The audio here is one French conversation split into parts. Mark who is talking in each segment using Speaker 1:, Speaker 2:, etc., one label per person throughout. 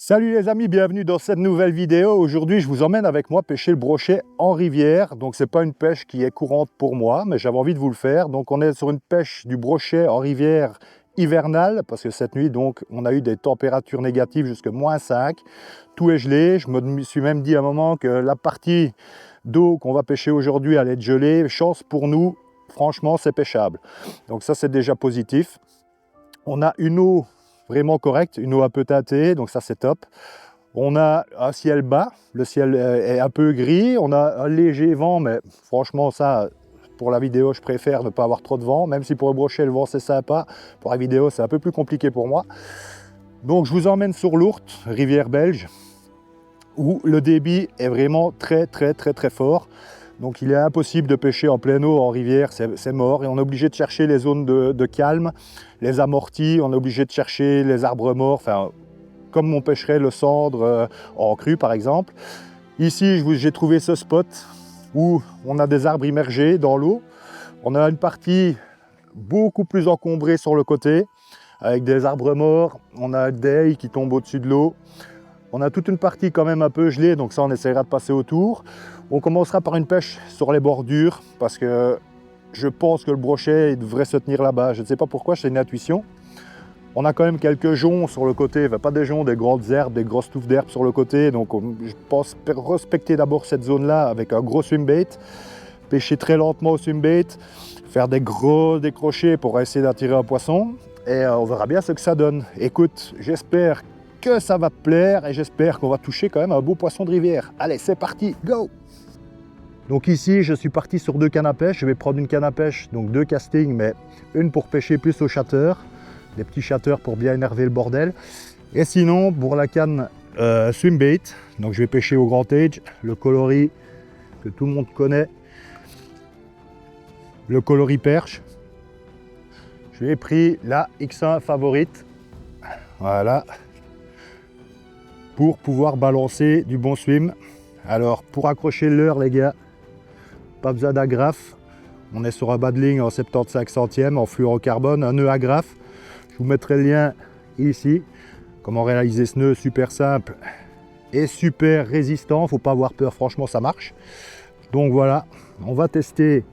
Speaker 1: Salut les amis, bienvenue dans cette nouvelle vidéo. Aujourd'hui, je vous emmène avec moi pêcher le brochet en rivière. Donc, c'est pas une pêche qui est courante pour moi, mais j'avais envie de vous le faire. Donc, on est sur une pêche du brochet en rivière hivernale, parce que cette nuit, donc, on a eu des températures négatives jusqu'à -5. Tout est gelé. Je me suis même dit à un moment que la partie d'eau qu'on va pêcher aujourd'hui allait être gelée. Chance pour nous, franchement, c'est pêchable. Donc, ça, c'est déjà positif. On a une eau vraiment correcte, une eau un peu teintée, donc ça c'est top. On a un ciel bas, le ciel est un peu gris, on a un léger vent, mais franchement ça, pour la vidéo, je préfère ne pas avoir trop de vent, même si pour le brochet, le vent c'est sympa, pour la vidéo c'est un peu plus compliqué pour moi. Donc je vous emmène sur l'Ourthe, rivière belge, où le débit est vraiment très fort. Donc il est impossible de pêcher en pleine eau en rivière, c'est mort. Et on est obligé de chercher les zones de calme, les amortis, on est obligé de chercher les arbres morts, enfin, comme on pêcherait le cendre en crue par exemple. Ici, j'ai trouvé ce spot où on a des arbres immergés dans l'eau. On a une partie beaucoup plus encombrée sur le côté, avec des arbres morts. On a des haies qui tombent au-dessus de l'eau. On a toute une partie quand même un peu gelée, donc ça on essaiera de passer autour. On commencera par une pêche sur les bordures, parce que je pense que le brochet il devrait se tenir là-bas. Je ne sais pas pourquoi, c'est une intuition. On a quand même quelques joncs sur le côté, enfin, pas des joncs, des grandes herbes, des grosses touffes d'herbe sur le côté. Donc je pense respecter d'abord cette zone-là avec un gros swimbait, pêcher très lentement au swimbait, faire des gros décrochés pour essayer d'attirer un poisson. Et on verra bien ce que ça donne. Écoute, j'espère que ça va te plaire et j'espère qu'on va toucher quand même un beau poisson de rivière. Allez, c'est parti, go! Donc ici, je suis parti sur 2 cannes à pêche. Je vais prendre une canne à pêche, donc 2 castings, mais une pour pêcher plus au chateur, des petits chatteurs pour bien énerver le bordel. Et sinon, pour la canne swimbait, donc je vais pêcher au grand age, le coloris que tout le monde connaît, le coloris perche. Je lui ai pris la X1 favorite, voilà, pour pouvoir balancer du bon swim. Alors pour accrocher le leurre les gars, pas besoin d'agrafe, on est sur un bas de ligne en 75 centièmes en fluorocarbone, un nœud agrafe. Je vous mettrai le lien ici. Comment réaliser ce nœud, super simple et super résistant, faut pas avoir peur, franchement ça marche. Donc voilà, on va tester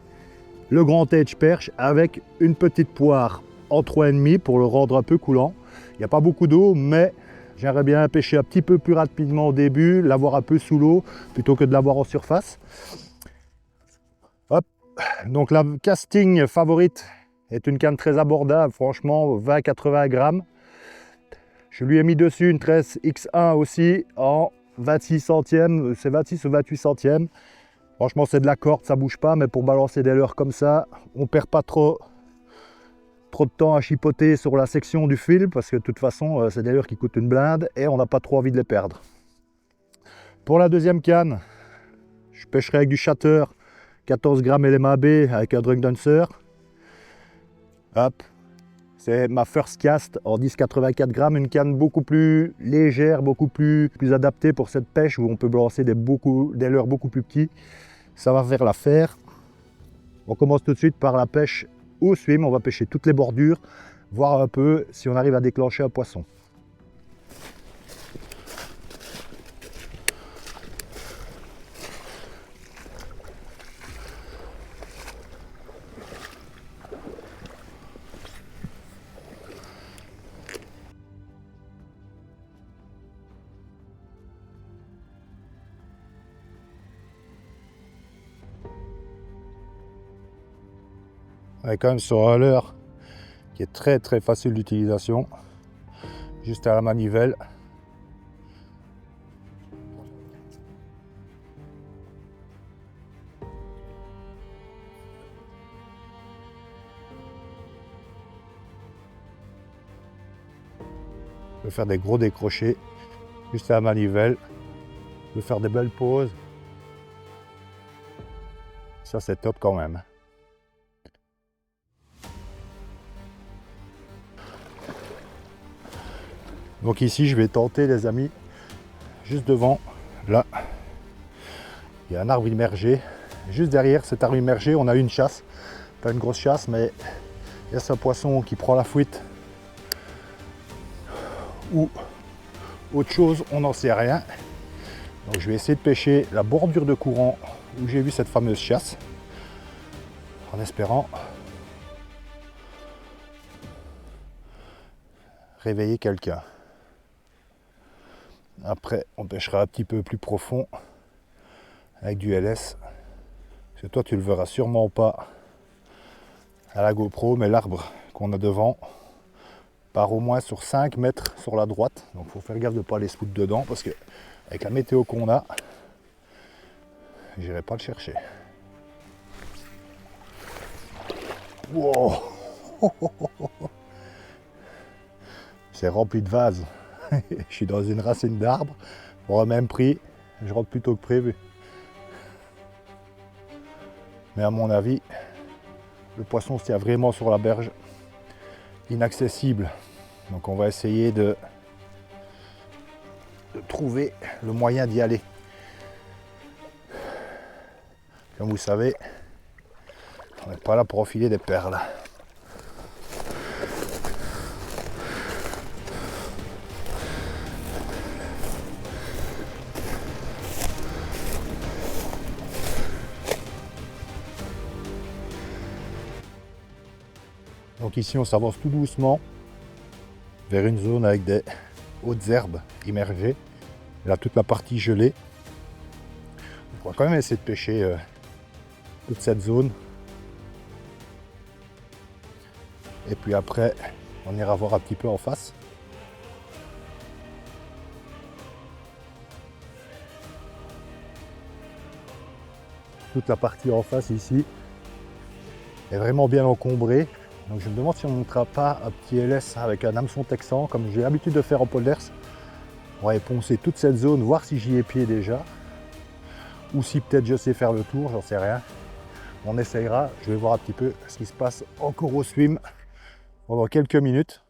Speaker 1: le grand edge perche avec une petite poire en 3,5 pour le rendre un peu coulant. Il n'y a pas beaucoup d'eau, mais j'aimerais bien pêcher un petit peu plus rapidement au début, l'avoir un peu sous l'eau, plutôt que de l'avoir en surface. Hop. Donc la casting favorite est une canne très abordable, franchement 20-80 grammes. Je lui ai mis dessus une tresse X1 aussi en 26 centièmes, c'est 26 ou 28 centièmes. Franchement c'est de la corde, ça bouge pas, mais pour balancer des leurres comme ça, on perd pas trop de temps à chipoter sur la section du fil parce que de toute façon c'est des leurres qui coûtent une blinde et on n'a pas trop envie de les perdre. Pour la deuxième canne, je pêcherai avec du chatter 14 grammes LMAB avec un drunk dancer. Hop, c'est ma first cast en 10,84 grammes, une canne beaucoup plus légère, beaucoup plus adaptée pour cette pêche où on peut balancer des leurres beaucoup plus petits. Ça va faire l'affaire. On commence tout de suite par la pêche au swim, on va pêcher toutes les bordures, voir un peu si on arrive à déclencher un poisson. On est quand même sur un leurre qui est très facile d'utilisation, juste à la manivelle. Je peux faire des gros décrochés, juste à la manivelle. Je peux faire des belles pauses. Ça c'est top quand même. Donc ici, je vais tenter, les amis, juste devant, là, il y a un arbre immergé. Juste derrière cet arbre immergé, on a une chasse. Pas une grosse chasse, mais il y a ce poisson qui prend la fuite ou Autre chose, on n'en sait rien. Donc je vais essayer de pêcher la bordure de courant où j'ai vu cette fameuse chasse, en espérant réveiller quelqu'un. Après, on pêchera un petit peu plus profond avec du LS. Parce que toi, tu le verras sûrement pas à la GoPro, mais l'arbre qu'on a devant part au moins sur 5 mètres sur la droite. Donc il faut faire gaffe de ne pas aller se foutre dedans parce que avec la météo qu'on a, j'irai pas le chercher. Wow. C'est rempli de vases. Je suis dans une racine d'arbre. Pour le même prix, je rentre plus tôt que prévu. Mais à mon avis, le poisson se tient vraiment sur la berge, inaccessible. Donc on va essayer de trouver le moyen d'y aller. Comme vous savez, on n'est pas là pour enfiler des perles. Donc ici on s'avance tout doucement vers une zone avec des hautes herbes immergées. Là toute la partie gelée. On va quand même essayer de pêcher toute cette zone. Et puis après on ira voir un petit peu en face. Toute la partie en face ici est vraiment bien encombrée. Donc je me demande si on ne montera pas un petit LS avec un hameçon texan, comme j'ai l'habitude de faire en polders. On va époncer toute cette zone, voir si j'y ai pied déjà. Ou si peut-être je sais faire le tour, j'en sais rien. On essayera, je vais voir un petit peu ce qui se passe encore au swim pendant quelques minutes.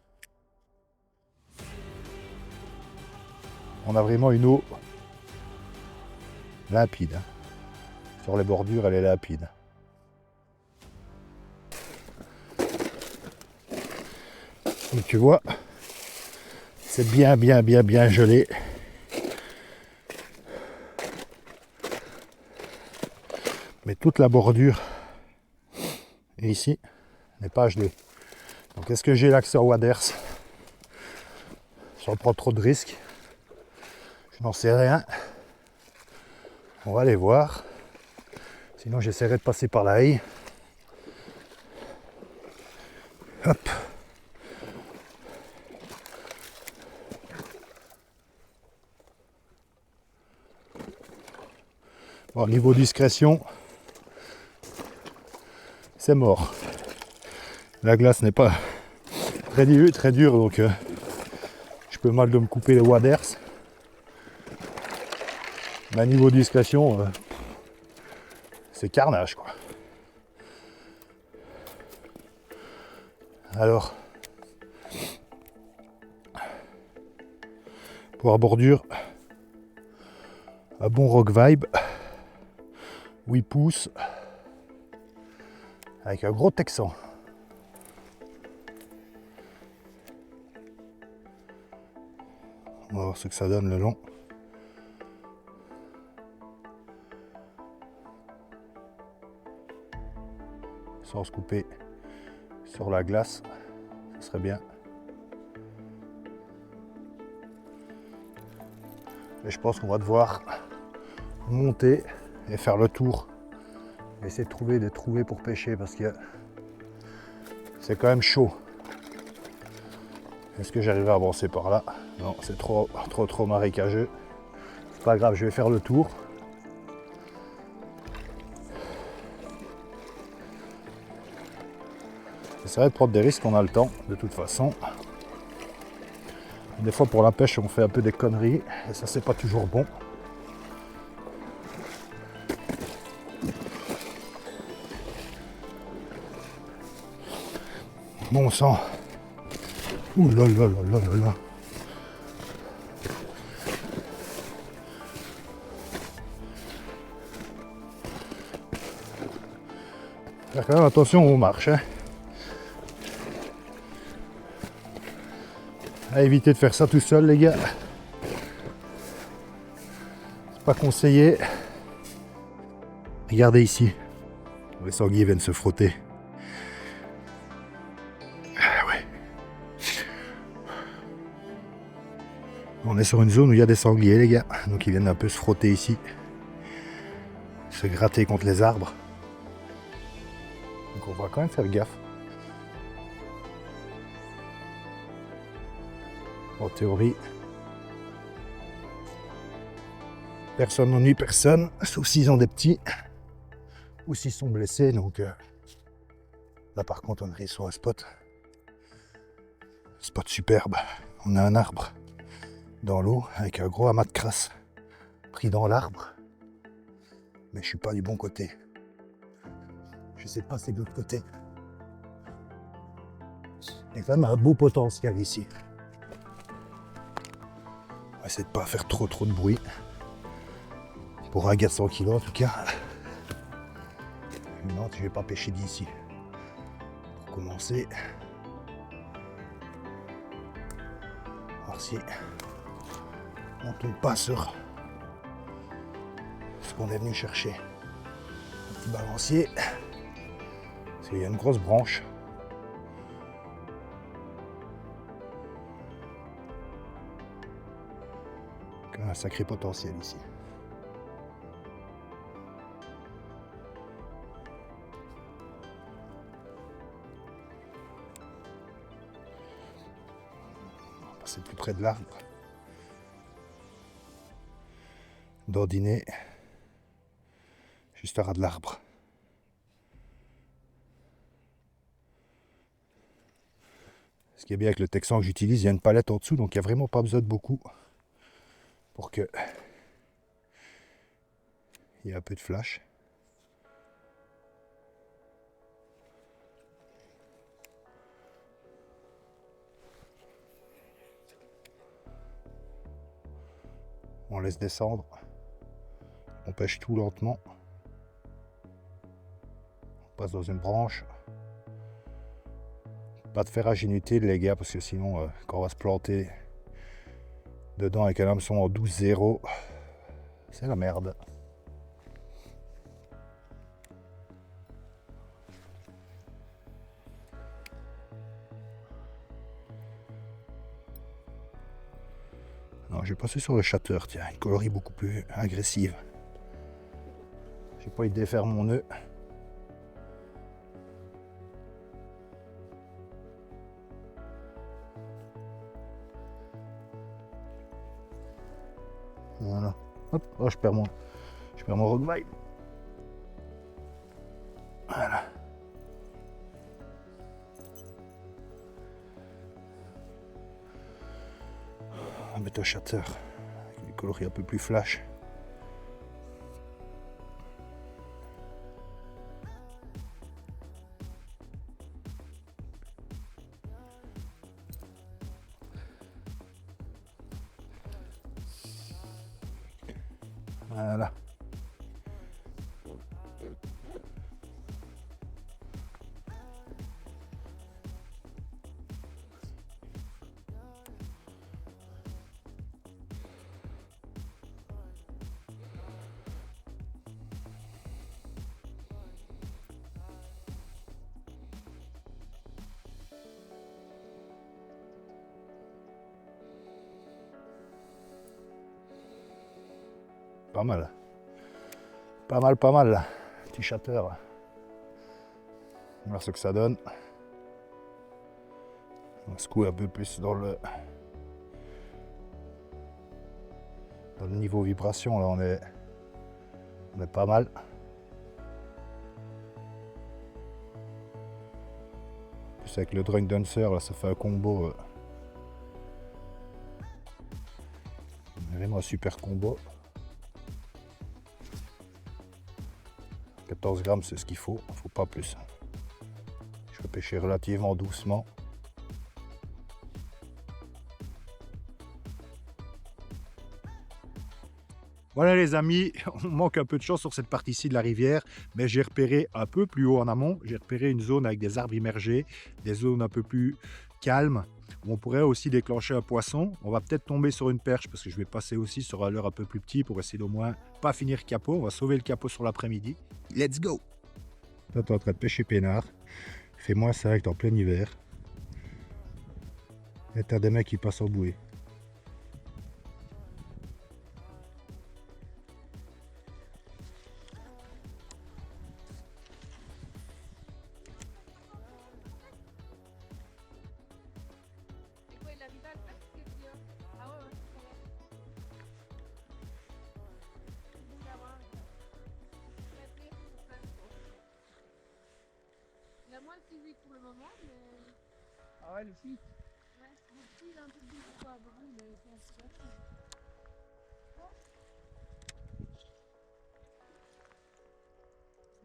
Speaker 1: On a vraiment une eau limpide. Sur les bordures, elle est limpide. Et tu vois, c'est bien gelé. Mais toute la bordure ici n'est pas gelée. Donc est-ce que j'ai l'accès au waders sans prendre trop de risques? Je n'en sais rien. On va aller voir. Sinon j'essaierai de passer par la haie. Hop. Bon, niveau discrétion, c'est mort. La glace n'est pas très dure, donc je peux mal de me couper les waders. Mais niveau discrétion, c'est carnage quoi. Alors, pour la bordure, un bon rock vibe. 8 pouces avec un gros texan. On va voir ce que ça donne le long. Sans se couper sur la glace, ce serait bien. Et je pense qu'on va devoir monter et faire le tour, essayer de trouver des trouvées pour pêcher parce que c'est quand même chaud. Est-ce que j'arriverai à avancer par là? Non, c'est trop marécageux. C'est pas grave, je vais faire le tour. J'essaierai de prendre des risques, on a le temps de toute façon. Des fois pour la pêche on fait un peu des conneries et ça c'est pas toujours bon. Bon sang. Ouh là là là là là. Faire quand même attention aux marches. Hein. À éviter de faire ça tout seul les gars. pas conseillé. Regardez ici. Les sangliers viennent se frotter. Ah ouais. On est sur une zone où il y a des sangliers, les gars. Donc ils viennent un peu se frotter ici. Se gratter contre les arbres. Donc on va quand même faire gaffe. En théorie, personne n'ennuie personne, sauf s'ils ont des petits ou s'ils sont blessés. Donc là par contre on est sur un spot superbe. On a un arbre dans l'eau avec un gros amas de crasse pris dans l'arbre, mais je suis pas du bon côté. Je sais pas, c'est de l'autre côté. Il y a quand même un beau potentiel ici. On va essayer de pas faire trop de bruit. Pour un gars de 100 kg en tout cas. Non, je vais pas pêcher d'ici. Pour commencer. Voir si on tombe pas sur ce qu'on est venu chercher. Un petit balancier. Parce qu'il y a une grosse branche. Un sacré potentiel ici. On va passer plus près de l'arbre. D'ordiner juste à ras de l'arbre. Ce qui est bien avec le Texan que j'utilise, il y a une palette en dessous, donc il n'y a vraiment pas besoin de beaucoup pour que il y ait un peu de flash. On laisse descendre. On pêche tout lentement. On passe dans une branche. Pas de ferrage inutile les gars, parce que sinon quand on va se planter dedans avec un hameçon en 12-0, c'est la merde. Non, je vais passer sur le shatter, tiens, une colorie beaucoup plus agressive. J'ai pas envie de défaire mon nœud. Voilà. Hop, oh, je perds mon rockbait. Voilà. On va mettre un shatter avec des coloris un peu plus flash. Voilà. Pas mal. Pas mal là. Petit shatter. On va voir ce que ça donne. On va secouer un peu plus dans le niveau vibration. Là on est pas mal. Plus avec le Drone Dancer, là ça fait un combo. Vraiment un super combo. 14 grammes, c'est ce qu'il faut pas plus. Je vais pêcher relativement doucement. Voilà les amis, on manque un peu de chance sur cette partie-ci de la rivière, mais j'ai repéré un peu plus haut en amont, j'ai repéré une zone avec des arbres immergés, des zones un peu plus calmes. On pourrait aussi déclencher un poisson. On va peut-être tomber sur une perche parce que je vais passer aussi sur un leurre un peu plus petit pour essayer d'au moins pas finir capot. On va sauver le capot sur l'après-midi. Let's go! Toi, tu es en train de pêcher peinard. Il fait moins 5 en plein hiver. Et t'as des mecs qui passent en bouée.
Speaker 2: Il a moins de physique pour le moment, mais...
Speaker 3: Ah ouais, le fils.
Speaker 2: Ouais, le petit, il a un peu plus de poids à beaucoup, mais c'est un petit peu.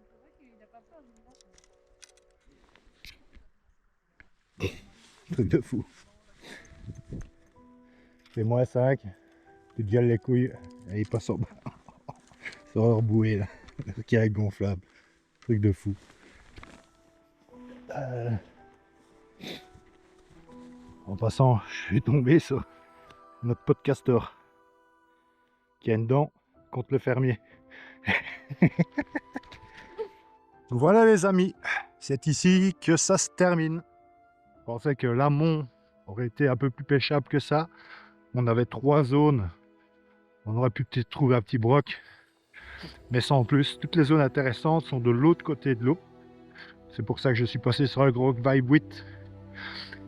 Speaker 2: C'est vrai qu'il n'a pas peur du vent.
Speaker 1: Truc de fou. C'est moins 5. Tu te gèles les couilles et il passe en bas. Sur leur bouée là. Qui est gonflable. Truc de fou. En passant, je suis tombé sur notre podcasteur qui a une dent contre le fermier. Voilà les amis, c'est ici que ça se termine. Je pensais que l'amont aurait été un peu plus pêchable que ça. On avait 3 zones. On aurait pu peut-être trouver un petit broc. Mais sans plus, toutes les zones intéressantes sont de l'autre côté de l'eau. C'est pour ça que je suis passé sur un gros Vibe 8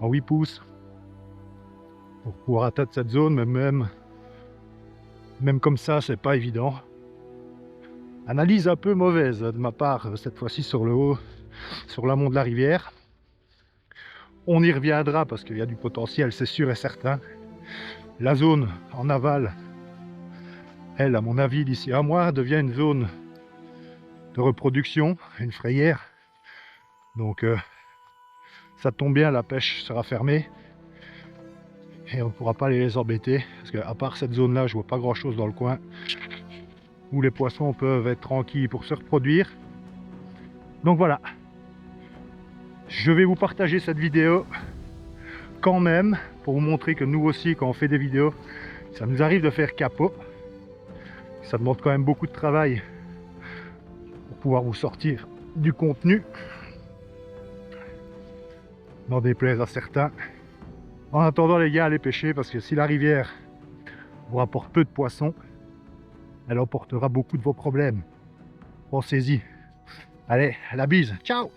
Speaker 1: en 8 pouces. Pour pouvoir atteindre cette zone, mais même comme ça, c'est pas évident. Analyse un peu mauvaise de ma part, cette fois-ci sur le haut, sur l'amont de la rivière. On y reviendra parce qu'il y a du potentiel, c'est sûr et certain. La zone en aval, elle, à mon avis, d'ici un mois, devient une zone de reproduction, une frayère. Donc, ça tombe bien, la pêche sera fermée. Et on ne pourra pas aller les embêter. Parce qu'à part cette zone-là, je vois pas grand-chose dans le coin. Où les poissons peuvent être tranquilles pour se reproduire. Donc voilà. Je vais vous partager cette vidéo quand même. Pour vous montrer que nous aussi, quand on fait des vidéos, ça nous arrive de faire capot. Ça demande quand même beaucoup de travail pour pouvoir vous sortir du contenu. N'en déplaise à certains. En attendant les gars, allez pêcher parce que si la rivière vous rapporte peu de poissons, elle emportera beaucoup de vos problèmes. Pensez-y. Allez, la bise. Ciao!